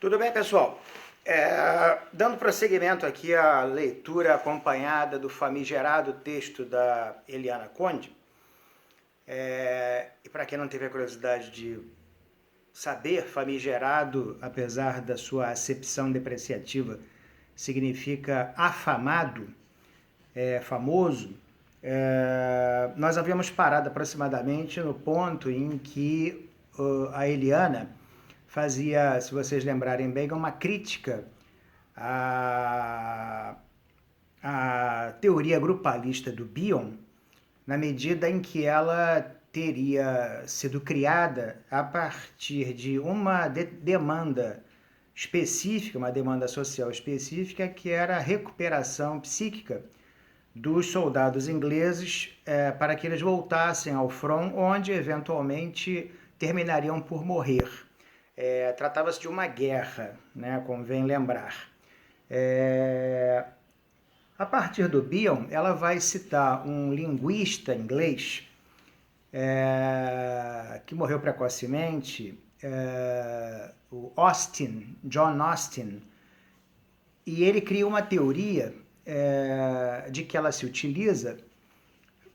Tudo bem, pessoal? Dando prosseguimento aqui à leitura acompanhada do famigerado texto da Eliana Conde, e para quem não teve a curiosidade de saber, famigerado, apesar da sua acepção depreciativa, significa afamado, famoso. Nós havíamos parado aproximadamente no ponto em que a Eliana fazia, se vocês lembrarem bem, uma crítica à teoria grupalista do Bion, na medida em que ela teria sido criada a partir de uma demanda específica, uma demanda social específica, que era a recuperação psíquica dos soldados ingleses para que eles voltassem ao front, onde eventualmente terminariam por morrer. Tratava-se de uma guerra, né, convém lembrar. A partir do Bion, ela vai citar um linguista inglês que morreu precocemente, o Austin, John Austin, e ele cria uma teoria de que ela se utiliza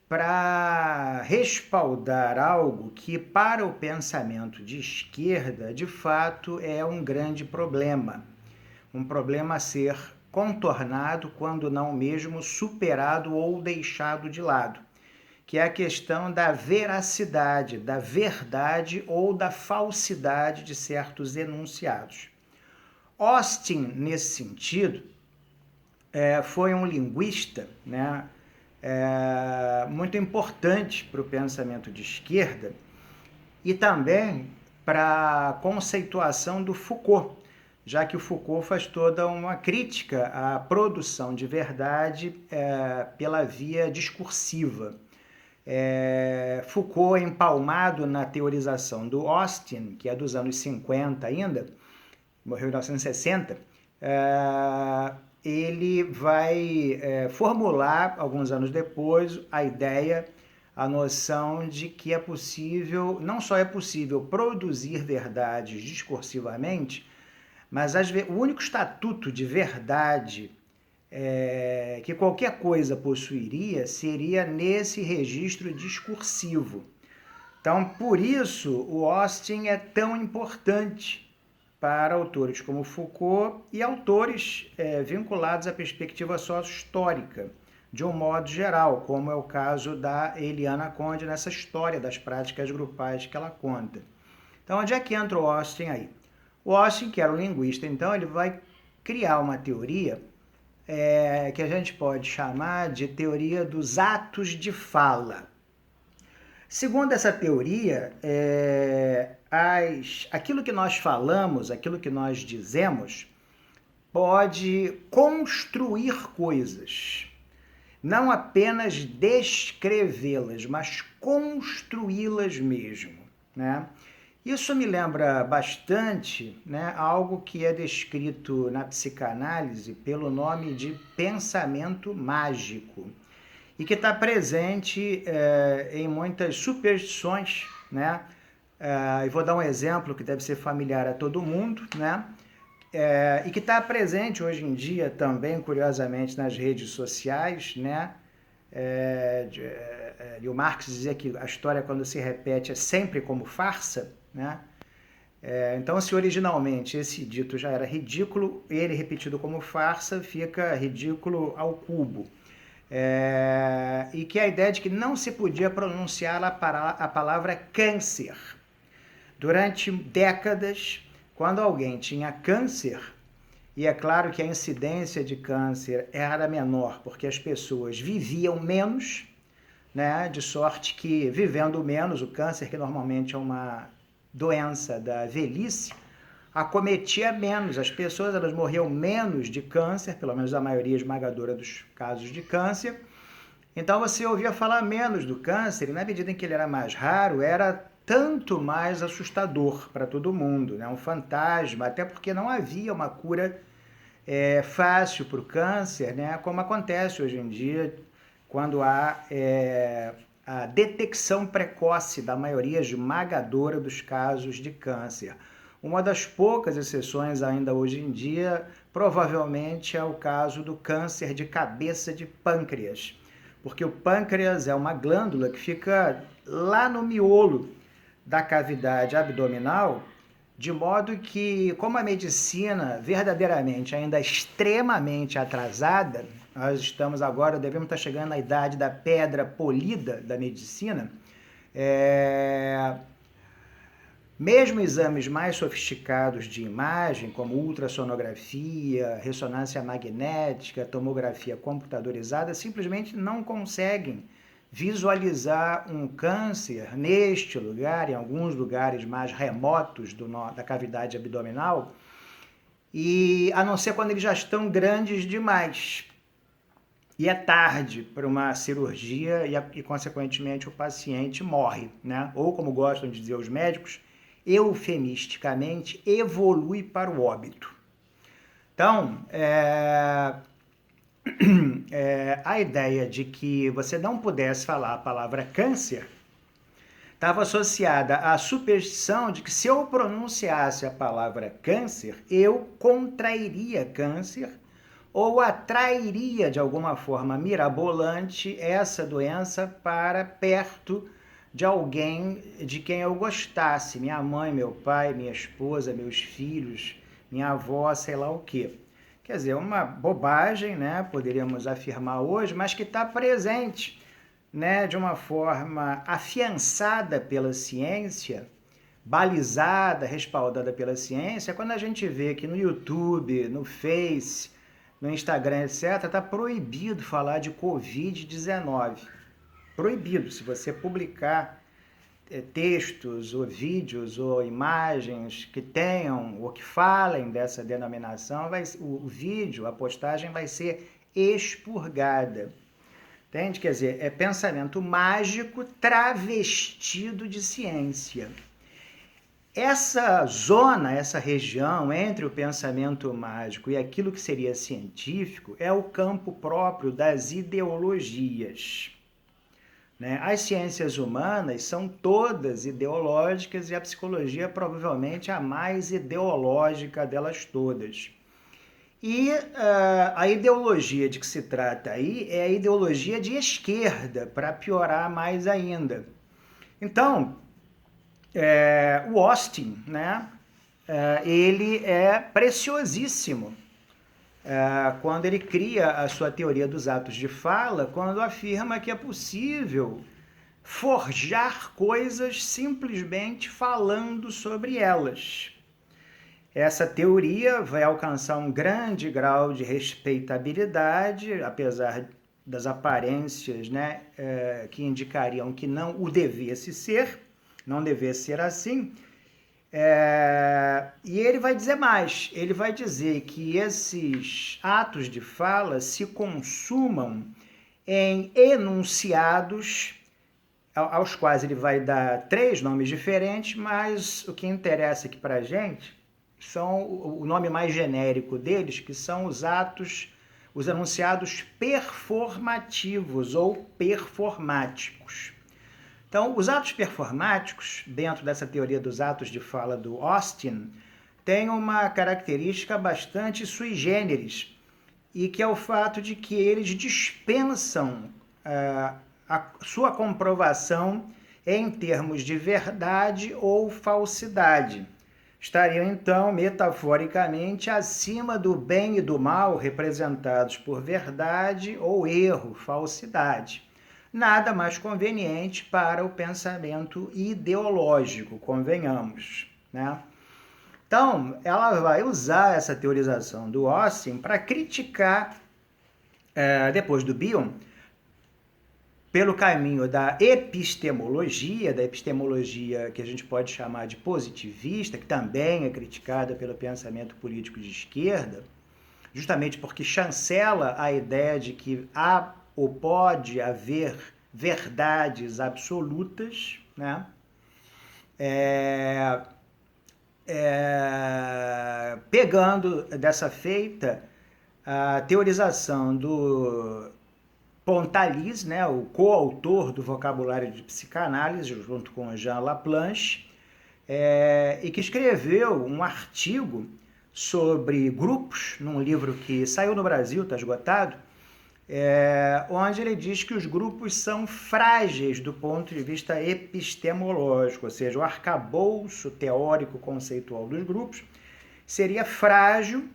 para respaldar algo que, para o pensamento de esquerda, de fato é um grande problema. Um problema a ser contornado, quando não mesmo superado ou deixado de lado, que é a questão da veracidade, da verdade ou da falsidade de certos enunciados. Austin, nesse sentido, foi um linguista, né, muito importante para o pensamento de esquerda e também para a conceituação do Foucault, já que o Foucault faz toda uma crítica à produção de verdade pela via discursiva. Foucault, empalmado na teorização do Austin, que é dos anos 50 ainda, morreu em 1960, ele vai formular, alguns anos depois, a ideia, a noção de que é possível, não só é possível produzir verdades discursivamente, mas o único estatuto de verdade que qualquer coisa possuiria seria nesse registro discursivo. Então, por isso, o Austin é tão importante para autores como Foucault e autores vinculados à perspectiva sócio-histórica, de um modo geral, como é o caso da Eliana Conde nessa história das práticas grupais que ela conta. Então, onde é que entra o Austin aí? O Austin, que era um linguista, então, ele vai criar uma teoria que a gente pode chamar de teoria dos atos de fala. Segundo essa teoria, aquilo que nós falamos, aquilo que nós dizemos, pode construir coisas. Não apenas descrevê-las, mas construí-las mesmo, né? Isso me lembra bastante, né, algo que é descrito na psicanálise pelo nome de pensamento mágico, e que está presente em muitas superstições, né? E vou dar um exemplo que deve ser familiar a todo mundo, né? E que está presente hoje em dia também, curiosamente, nas redes sociais, né? E o Marx dizia que a história, quando se repete, é sempre como farsa, né? Então, se originalmente esse dito já era ridículo, ele repetido como farsa fica ridículo ao cubo. E que a ideia de que não se podia pronunciar a palavra câncer. Durante décadas, quando alguém tinha câncer, e é claro que a incidência de câncer era menor, porque as pessoas viviam menos, né? De sorte que, vivendo menos, o câncer, que normalmente é uma doença da velhice, acometia menos, as pessoas elas morriam menos de câncer, pelo menos a maioria esmagadora dos casos de câncer. Então você ouvia falar menos do câncer, e na medida em que ele era mais raro, era tanto mais assustador para todo mundo, né? Um fantasma, até porque não havia uma cura fácil para o câncer, né? Como acontece hoje em dia, quando há a detecção precoce da maioria esmagadora dos casos de câncer. Uma das poucas exceções ainda hoje em dia, provavelmente é o caso do câncer de cabeça de pâncreas, porque o pâncreas é uma glândula que fica lá no miolo da cavidade abdominal, de modo que, como a medicina verdadeiramente ainda é extremamente atrasada, nós estamos agora, devemos estar chegando na idade da pedra polida da medicina, mesmo exames mais sofisticados de imagem, como ultrassonografia, ressonância magnética, tomografia computadorizada, simplesmente não conseguem visualizar um câncer neste lugar, em alguns lugares mais remotos da cavidade abdominal, e a não ser quando eles já estão grandes demais. E é tarde para uma cirurgia e, consequentemente, o paciente morre, né? Ou, como gostam de dizer os médicos, eufemisticamente, evolui para o óbito. Então, a ideia de que você não pudesse falar a palavra câncer estava associada à superstição de que se eu pronunciasse a palavra câncer, eu contrairia câncer ou atrairia de alguma forma mirabolante essa doença para perto de alguém de quem eu gostasse, minha mãe, meu pai, minha esposa, meus filhos, minha avó, sei lá o quê. Quer dizer, uma bobagem, né? Poderíamos afirmar hoje, mas que está presente, né? De uma forma afiançada pela ciência, balizada, respaldada pela ciência, quando a gente vê que no YouTube, no Face, no Instagram, etc., está proibido falar de Covid-19. Proibido. Se você publicar textos ou vídeos ou imagens que tenham ou que falem dessa denominação, o vídeo, a postagem vai ser expurgada. Entende? Quer dizer, é pensamento mágico travestido de ciência. Essa zona, essa região entre o pensamento mágico e aquilo que seria científico é o campo próprio das ideologias. Né? As ciências humanas são todas ideológicas e a psicologia é provavelmente a mais ideológica delas todas. E a ideologia de que se trata aí é a ideologia de esquerda, para piorar mais ainda. Então, o Austin, né, ele é preciosíssimo quando ele cria a sua teoria dos atos de fala, quando afirma que é possível forjar coisas simplesmente falando sobre elas. Essa teoria vai alcançar um grande grau de respeitabilidade, apesar das aparências, né, que indicariam que não o devesse ser, não devesse ser assim. E ele vai dizer mais, ele vai dizer que esses atos de fala se consumam em enunciados, aos quais ele vai dar 3 nomes diferentes, mas o que interessa aqui para a gente são o nome mais genérico deles, que são os enunciados performativos ou performáticos. Então, os atos performáticos, dentro dessa teoria dos atos de fala do Austin, têm uma característica bastante sui generis, e que é o fato de que eles dispensam a sua comprovação em termos de verdade ou falsidade. Estariam, então, metaforicamente, acima do bem e do mal representados por verdade ou erro, falsidade. Nada mais conveniente para o pensamento ideológico, convenhamos, né? Então, ela vai usar essa teorização do Austin para criticar, depois do Bion, pelo caminho da epistemologia que a gente pode chamar de positivista, que também é criticada pelo pensamento político de esquerda, justamente porque chancela a ideia de que há ou pode haver verdades absolutas, né? Pegando dessa feita a teorização do Pontalis, né, o coautor do vocabulário de psicanálise, junto com Jean Laplanche, e que escreveu um artigo sobre grupos, num livro que saiu no Brasil, está esgotado, onde ele diz que os grupos são frágeis do ponto de vista epistemológico, ou seja, o arcabouço teórico conceitual dos grupos seria frágil,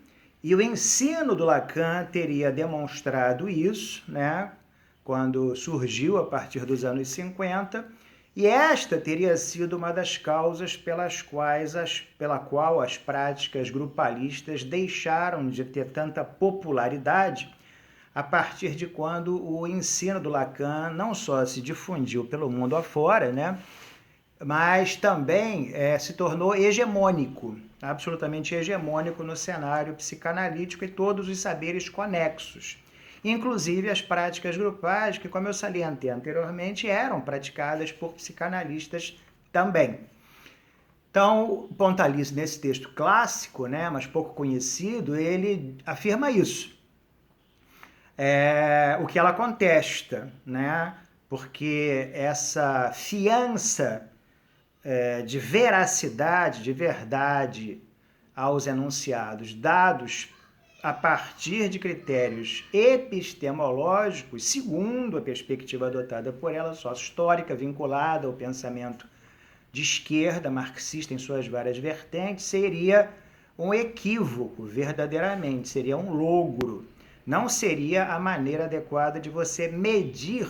e o ensino do Lacan teria demonstrado isso, né, quando surgiu a partir dos anos 50, e esta teria sido uma das causas pela qual as práticas grupalistas deixaram de ter tanta popularidade, a partir de quando o ensino do Lacan não só se difundiu pelo mundo afora, né, mas também se tornou hegemônico, absolutamente hegemônico no cenário psicanalítico e todos os saberes conexos, inclusive as práticas grupais, que, como eu salientei anteriormente, eram praticadas por psicanalistas também. Então, Pontalis, nesse texto clássico, né, mas pouco conhecido, ele afirma isso. O que ela contesta, né, porque essa fiança de veracidade, de verdade aos enunciados dados a partir de critérios epistemológicos, segundo a perspectiva adotada por ela, sócio-histórica, vinculada ao pensamento de esquerda, marxista em suas várias vertentes, seria um equívoco, verdadeiramente, seria um logro. Não seria a maneira adequada de você medir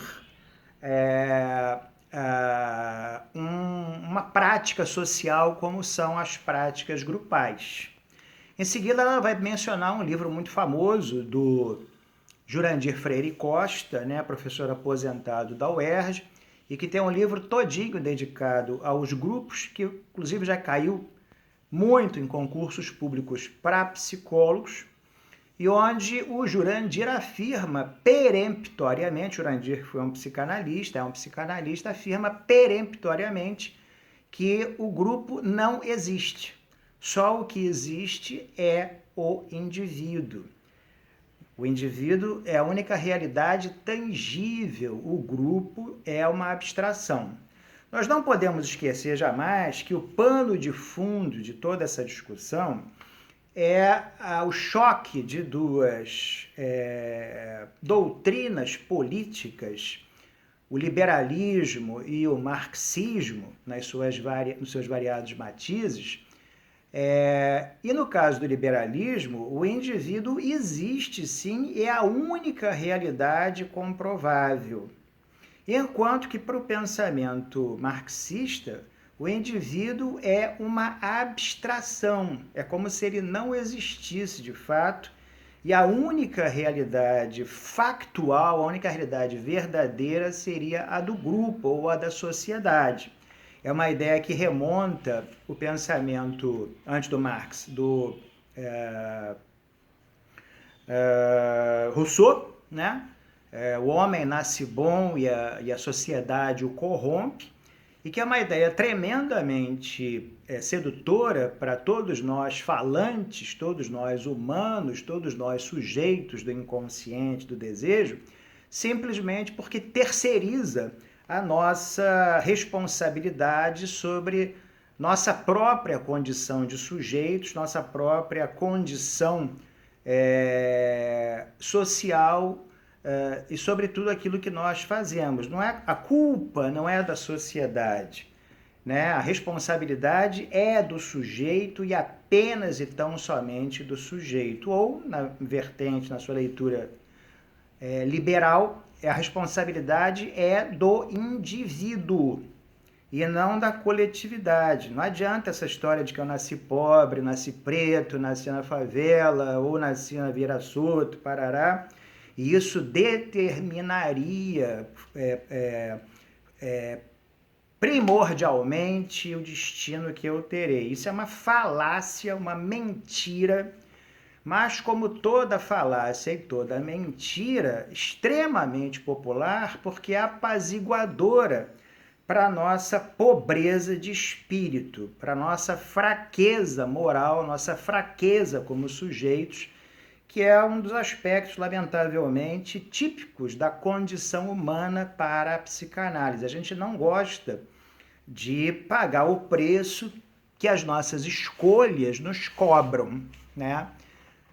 uma prática social como são as práticas grupais. Em seguida, ela vai mencionar um livro muito famoso do Jurandir Freire Costa, né, professor aposentado da UERJ, e que tem um livro todinho dedicado aos grupos, que inclusive já caiu muito em concursos públicos para psicólogos, e onde o Jurandir afirma peremptoriamente, Jurandir foi um psicanalista, afirma peremptoriamente que o grupo não existe. Só o que existe é o indivíduo. O indivíduo é a única realidade tangível, o grupo é uma abstração. Nós não podemos esquecer jamais que o pano de fundo de toda essa discussão é o choque de duas doutrinas políticas, o liberalismo e o marxismo, nos seus variados matizes. E no caso do liberalismo, o indivíduo existe sim, é a única realidade comprovável. Enquanto que para o pensamento marxista, o indivíduo é uma abstração, é como se ele não existisse de fato, e a única realidade factual, a única realidade verdadeira seria a do grupo ou a da sociedade. É uma ideia que remonta o pensamento, antes do Marx, do Rousseau, né? O homem nasce bom e a sociedade o corrompe, e que é uma ideia tremendamente sedutora para todos nós falantes, todos nós humanos, todos nós sujeitos do inconsciente, do desejo, simplesmente porque terceiriza a nossa responsabilidade sobre nossa própria condição de sujeitos, nossa própria condição social e sobre tudo aquilo que nós fazemos. A culpa não é da sociedade, né? A responsabilidade é do sujeito e apenas e tão somente do sujeito. Ou, na sua leitura liberal, a responsabilidade é do indivíduo e não da coletividade. Não adianta essa história de que eu nasci pobre, nasci preto, nasci na favela ou nasci na Vieira Soto, parará. E isso determinaria primordialmente o destino que eu terei. Isso é uma falácia, uma mentira, mas como toda falácia e toda mentira, extremamente popular, porque é apaziguadora para a nossa pobreza de espírito, para a nossa fraqueza moral, nossa fraqueza como sujeitos, que é um dos aspectos, lamentavelmente, típicos da condição humana para a psicanálise. A gente não gosta de pagar o preço que as nossas escolhas nos cobram, né?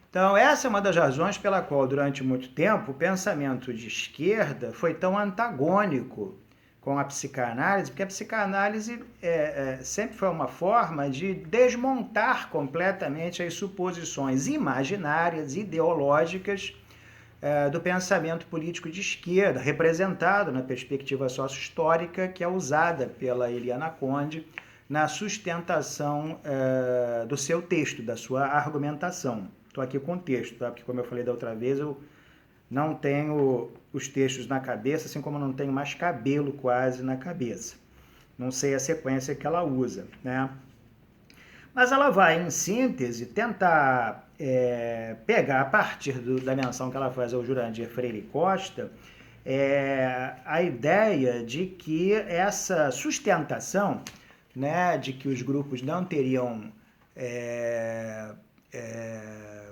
Então, essa é uma das razões pela qual, durante muito tempo, o pensamento de esquerda foi tão antagônico com a psicanálise, porque a psicanálise sempre foi uma forma de desmontar completamente as suposições imaginárias, ideológicas, do pensamento político de esquerda, representado na perspectiva sócio-histórica que é usada pela Eliana Conde na sustentação do seu texto, da sua argumentação. Estou aqui com o texto, tá? Porque como eu falei da outra vez, eu não tenho os textos na cabeça, assim como eu não tenho mais cabelo quase na cabeça. Não sei a sequência que ela usa, né? Mas ela vai, em síntese, tentar pegar a partir da menção que ela faz ao Jurandir Freire Costa, a ideia de que essa sustentação, né, de que os grupos não teriam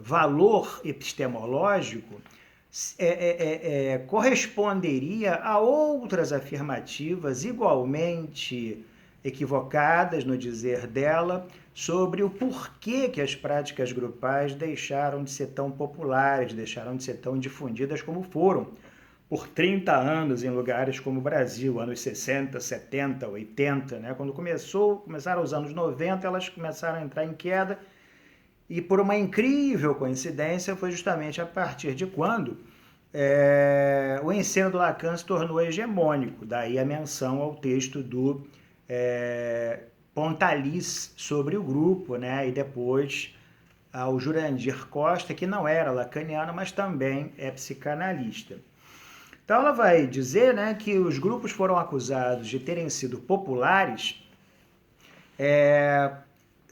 valor epistemológico, corresponderia a outras afirmativas igualmente equivocadas no dizer dela sobre o porquê que as práticas grupais deixaram de ser tão populares, deixaram de ser tão difundidas como foram por 30 anos em lugares como o Brasil, anos 60, 70, 80, né? Quando começaram os anos 90, elas começaram a entrar em queda, e por uma incrível coincidência foi justamente a partir de quando o ensino do Lacan se tornou hegemônico, daí a menção ao texto do Pontalis sobre o grupo, né? E depois ao Jurandir Costa, que não era lacaniano, mas também é psicanalista. Então ela vai dizer, né, que os grupos foram acusados de terem sido populares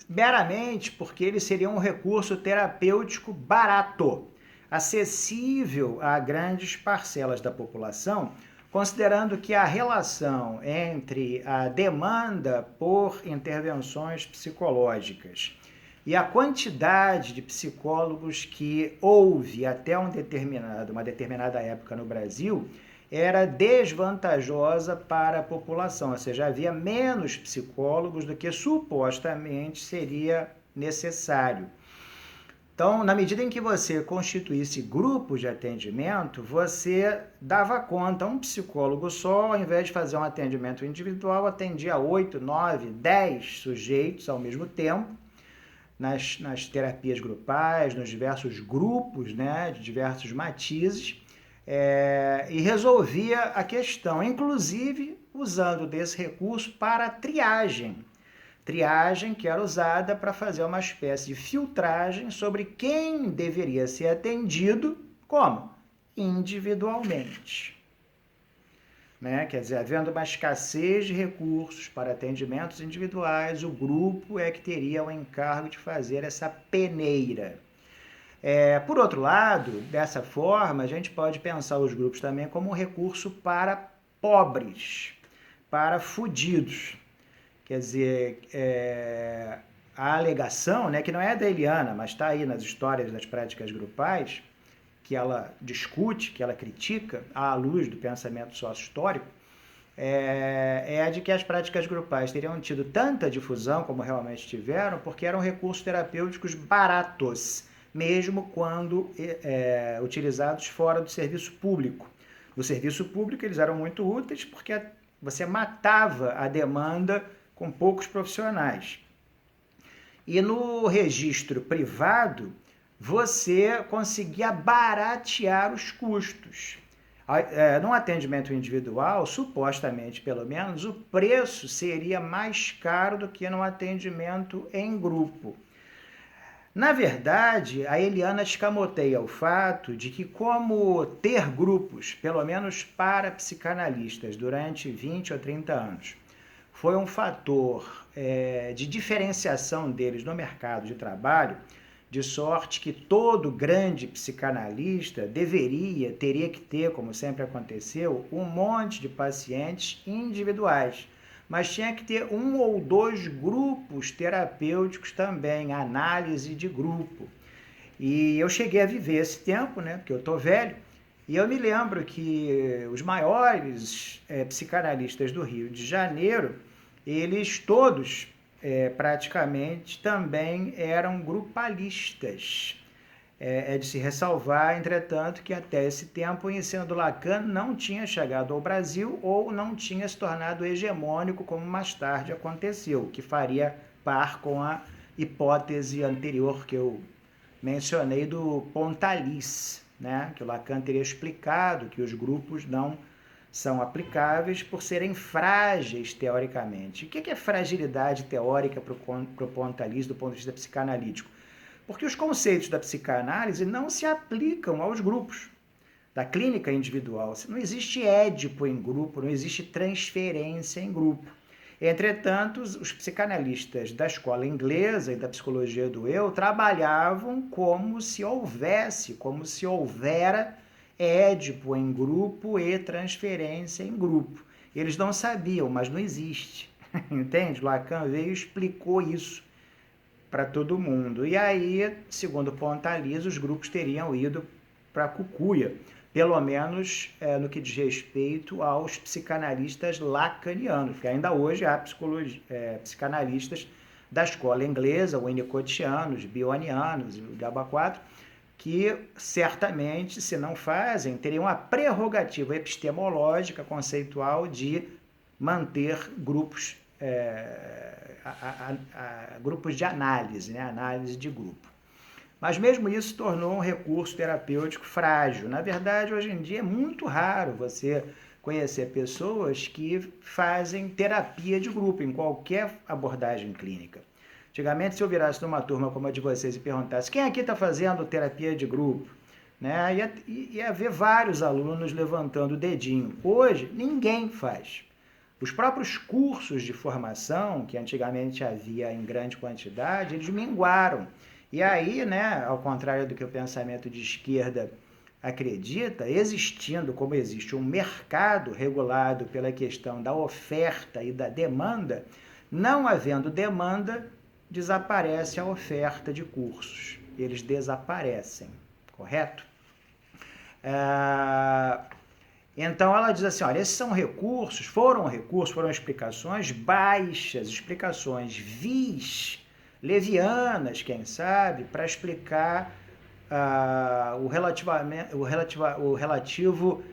meramente porque eles seriam um recurso terapêutico barato, acessível a grandes parcelas da população, considerando que a relação entre a demanda por intervenções psicológicas e a quantidade de psicólogos que houve até uma determinada época no Brasil era desvantajosa para a população, ou seja, havia menos psicólogos do que supostamente seria necessário. Então, na medida em que você constituísse grupos de atendimento, você dava conta, um psicólogo só, ao invés de fazer um atendimento individual, atendia 8, 9, 10 sujeitos ao mesmo tempo, nas terapias grupais, nos diversos grupos, né, de diversos matizes, e resolvia a questão, inclusive usando desse recurso para triagem. Triagem que era usada para fazer uma espécie de filtragem sobre quem deveria ser atendido, como? Individualmente. Né? Quer dizer, havendo uma escassez de recursos para atendimentos individuais, o grupo é que teria o encargo de fazer essa peneira. Por outro lado, dessa forma, a gente pode pensar os grupos também como um recurso para pobres, para fudidos. Quer dizer, a alegação, né, que não é da Eliana, mas está aí nas histórias das práticas grupais, que ela discute, que ela critica, à luz do pensamento sócio-histórico, é de que as práticas grupais teriam tido tanta difusão como realmente tiveram, porque eram recursos terapêuticos baratos, mesmo quando utilizados fora do serviço público. No serviço público eles eram muito úteis porque você matava a demanda com poucos profissionais. E no registro privado, você conseguia baratear os custos. Num atendimento individual, supostamente pelo menos, o preço seria mais caro do que num atendimento em grupo. Na verdade, a Eliana escamoteia o fato de que, como ter grupos, pelo menos para psicanalistas, durante 20 ou 30 anos, foi um fator de diferenciação deles no mercado de trabalho, de sorte que todo grande psicanalista teria que ter, como sempre aconteceu, um monte de pacientes individuais, mas tinha que ter 1 ou 2 grupos terapêuticos também, análise de grupo. E eu cheguei a viver esse tempo, né, porque eu estou velho, e eu me lembro que os maiores psicanalistas do Rio de Janeiro, eles todos praticamente também eram grupalistas. É de se ressalvar, entretanto, que até esse tempo o ensino do Lacan não tinha chegado ao Brasil ou não tinha se tornado hegemônico, como mais tarde aconteceu, que faria par com a hipótese anterior que eu mencionei do Pontalis, né? Que o Lacan teria explicado que os grupos não são aplicáveis por serem frágeis teoricamente. O que é fragilidade teórica para o Pontalis do ponto de vista psicanalítico? Porque os conceitos da psicanálise não se aplicam aos grupos da clínica individual. Não existe édipo em grupo, não existe transferência em grupo. Entretanto, os psicanalistas da escola inglesa e da psicologia do eu trabalhavam como se houvera édipo em grupo e transferência em grupo. Eles não sabiam, mas não existe. Entende? Lacan veio e explicou isso para todo mundo. E aí, segundo Pontalis, os grupos teriam ido para a cucuia, pelo menos no que diz respeito aos psicanalistas lacanianos, que ainda hoje há psicanalistas da escola inglesa, winnicottianos, bionianos e o diabo 4, que certamente, se não fazem, teriam a prerrogativa epistemológica, conceitual, de manter grupos grupos de análise, né? Análise de grupo. Mas mesmo isso tornou um recurso terapêutico frágil. Na verdade, hoje em dia é muito raro você conhecer pessoas que fazem terapia de grupo em qualquer abordagem clínica. Antigamente, se eu virasse numa turma como a de vocês e perguntasse quem aqui está fazendo terapia de grupo, né? Ia haver vários alunos levantando o dedinho. Hoje, ninguém faz. Os próprios cursos de formação, que antigamente havia em grande quantidade, eles minguaram. E aí, né, ao contrário do que o pensamento de esquerda acredita, existindo como existe um mercado regulado pela questão da oferta e da demanda, não havendo demanda, desaparece a oferta de cursos. Eles desaparecem, correto? Então ela diz assim, olha, esses são recursos, foram explicações baixas, explicações vis, levianas, quem sabe, para explicar o relativo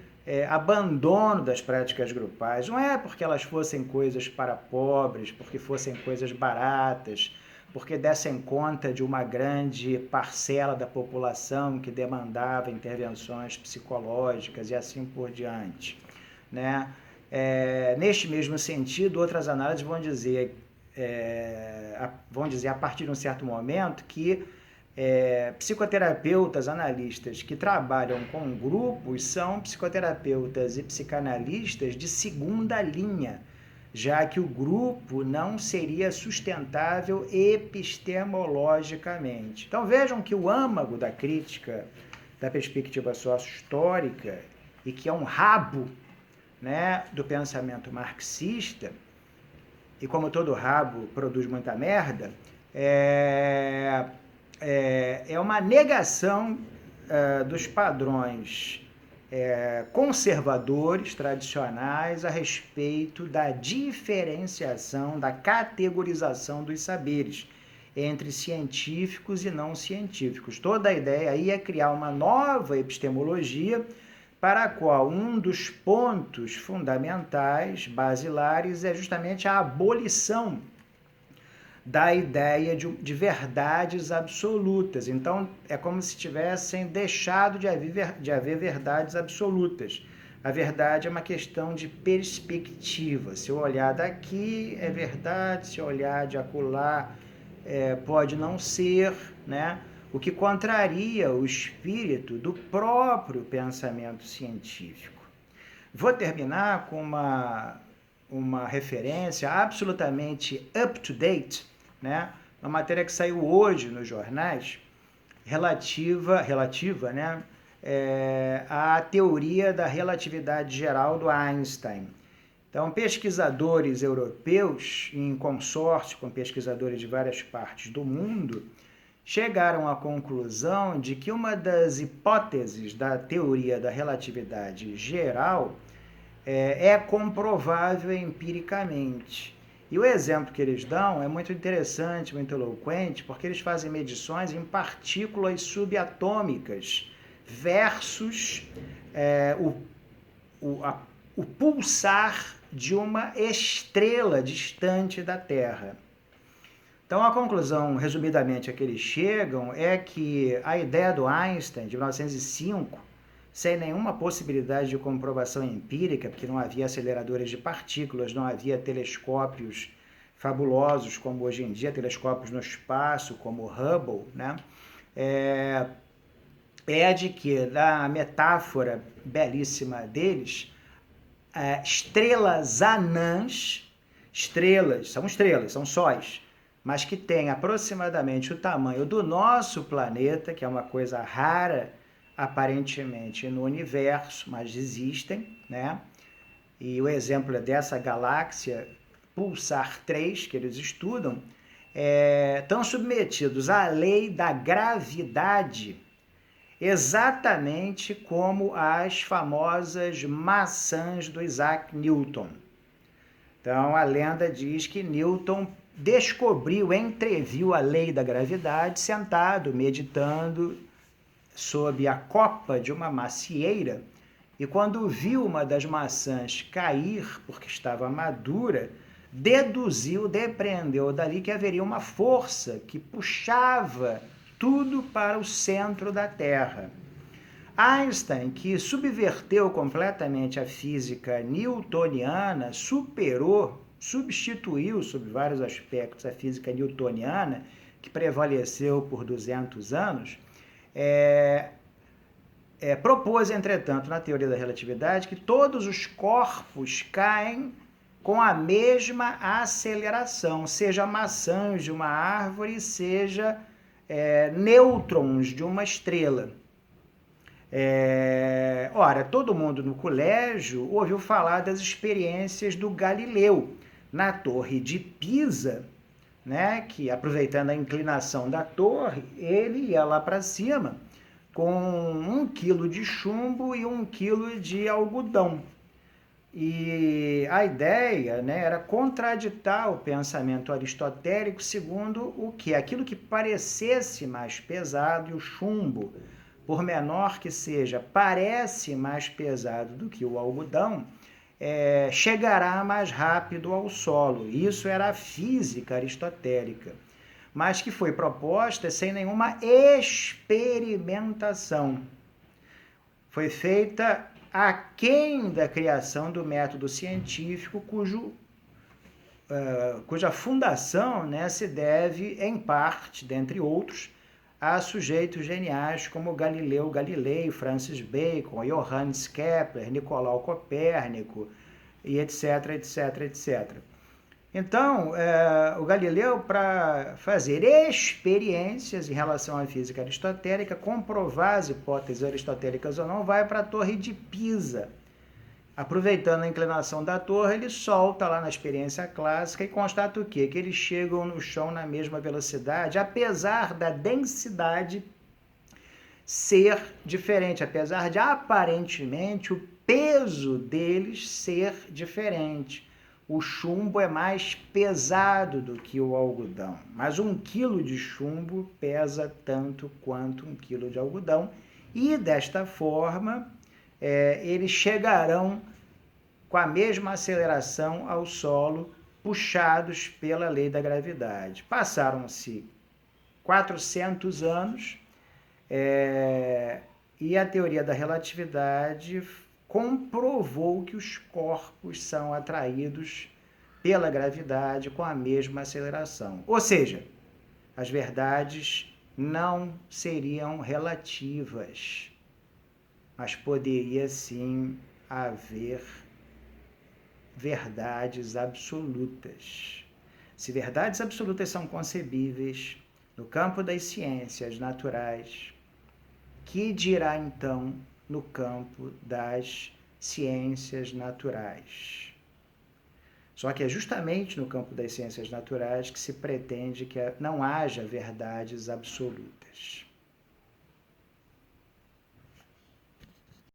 abandono das práticas grupais. Não é porque elas fossem coisas para pobres, porque fossem coisas baratas, porque dessem conta de uma grande parcela da população que demandava intervenções psicológicas e assim por diante, né? Neste mesmo sentido, outras análises vão dizer a partir de um certo momento que psicoterapeutas, analistas que trabalham com grupos são psicoterapeutas e psicanalistas de segunda linha, já que o grupo não seria sustentável epistemologicamente. Então vejam que o âmago da crítica da perspectiva sócio-histórica, e que é um rabo, né, do pensamento marxista, e como todo rabo produz muita merda, é uma negação dos padrões conservadores, tradicionais, a respeito da diferenciação, da categorização dos saberes entre científicos e não científicos. Toda a ideia aí é criar uma nova epistemologia para a qual um dos pontos fundamentais, basilares, é justamente a abolição da ideia de verdades absolutas. Então, é como se tivessem deixado de haver verdades absolutas. A verdade é uma questão de perspectiva. Se eu olhar daqui, é verdade. Se eu olhar de acolá, pode não ser, né? O que contraria o espírito do próprio pensamento científico. Vou terminar com uma referência absolutamente up-to-date, né? Uma matéria que saiu hoje nos jornais, relativa, né, à teoria da relatividade geral do Einstein. Então, pesquisadores europeus, em consórcio com pesquisadores de várias partes do mundo, chegaram à conclusão de que uma das hipóteses da teoria da relatividade geral é comprovável empiricamente. E o exemplo que eles dão é muito interessante, muito eloquente, porque eles fazem medições em partículas subatômicas versus o pulsar de uma estrela distante da Terra. Então, a conclusão, resumidamente, a que eles chegam é que a ideia do Einstein, de 1905, sem nenhuma possibilidade de comprovação empírica, porque não havia aceleradores de partículas, não havia telescópios fabulosos como hoje em dia, telescópios no espaço, como o Hubble, né? É de que, na metáfora belíssima deles, estrelas anãs, estrelas, são sóis, mas que têm aproximadamente o tamanho do nosso planeta, que é uma coisa rara, aparentemente, no universo, mas existem, né? E o exemplo é dessa galáxia Pulsar 3, que eles estudam, estão submetidos à lei da gravidade, exatamente como as famosas maçãs do Isaac Newton. Então, a lenda diz que Newton entreviu a lei da gravidade, sentado, meditando sob a copa de uma macieira, e quando viu uma das maçãs cair, porque estava madura, depreendeu dali que haveria uma força que puxava tudo para o centro da Terra. Einstein, que subverteu completamente a física newtoniana, substituiu, sob vários aspectos, a física newtoniana, que prevaleceu por 200 anos, propôs, entretanto, na teoria da relatividade, que todos os corpos caem com a mesma aceleração, seja maçãs de uma árvore, seja nêutrons de uma estrela. Ora, todo mundo no colégio ouviu falar das experiências do Galileu na Torre de Pisa, né, que, aproveitando a inclinação da torre, ele ia lá para cima com 1 quilo de chumbo e 1 quilo de algodão. E a ideia, né, era contraditar o pensamento aristotélico segundo o que? Aquilo que parecesse mais pesado, e o chumbo, por menor que seja, parece mais pesado do que o algodão, chegará mais rápido ao solo. Isso era a física aristotélica, mas que foi proposta sem nenhuma experimentação. Foi feita aquém da criação do método científico, cuja fundação, né, se deve, em parte, dentre outros, a sujeitos geniais como Galileu Galilei, Francis Bacon, Johannes Kepler, Nicolau Copérnico, e etc, etc, etc. Então, o Galileu, para fazer experiências em relação à física aristotélica, comprovar as hipóteses aristotélicas ou não, vai para a Torre de Pisa. Aproveitando a inclinação da torre, ele solta lá na experiência clássica e constata o quê? Que eles chegam no chão na mesma velocidade, apesar da densidade ser diferente, apesar de aparentemente o peso deles ser diferente. O chumbo é mais pesado do que o algodão, mas 1 quilo de chumbo pesa tanto quanto 1 quilo de algodão, e desta forma eles chegarão com a mesma aceleração ao solo, puxados pela lei da gravidade. Passaram-se 400 anos e a teoria da relatividade comprovou que os corpos são atraídos pela gravidade com a mesma aceleração. Ou seja, as verdades não seriam relativas, mas poderia sim haver verdades absolutas. Se verdades absolutas são concebíveis no campo das ciências naturais, que dirá então no campo das ciências naturais? Só que é justamente no campo das ciências naturais que se pretende que não haja verdades absolutas.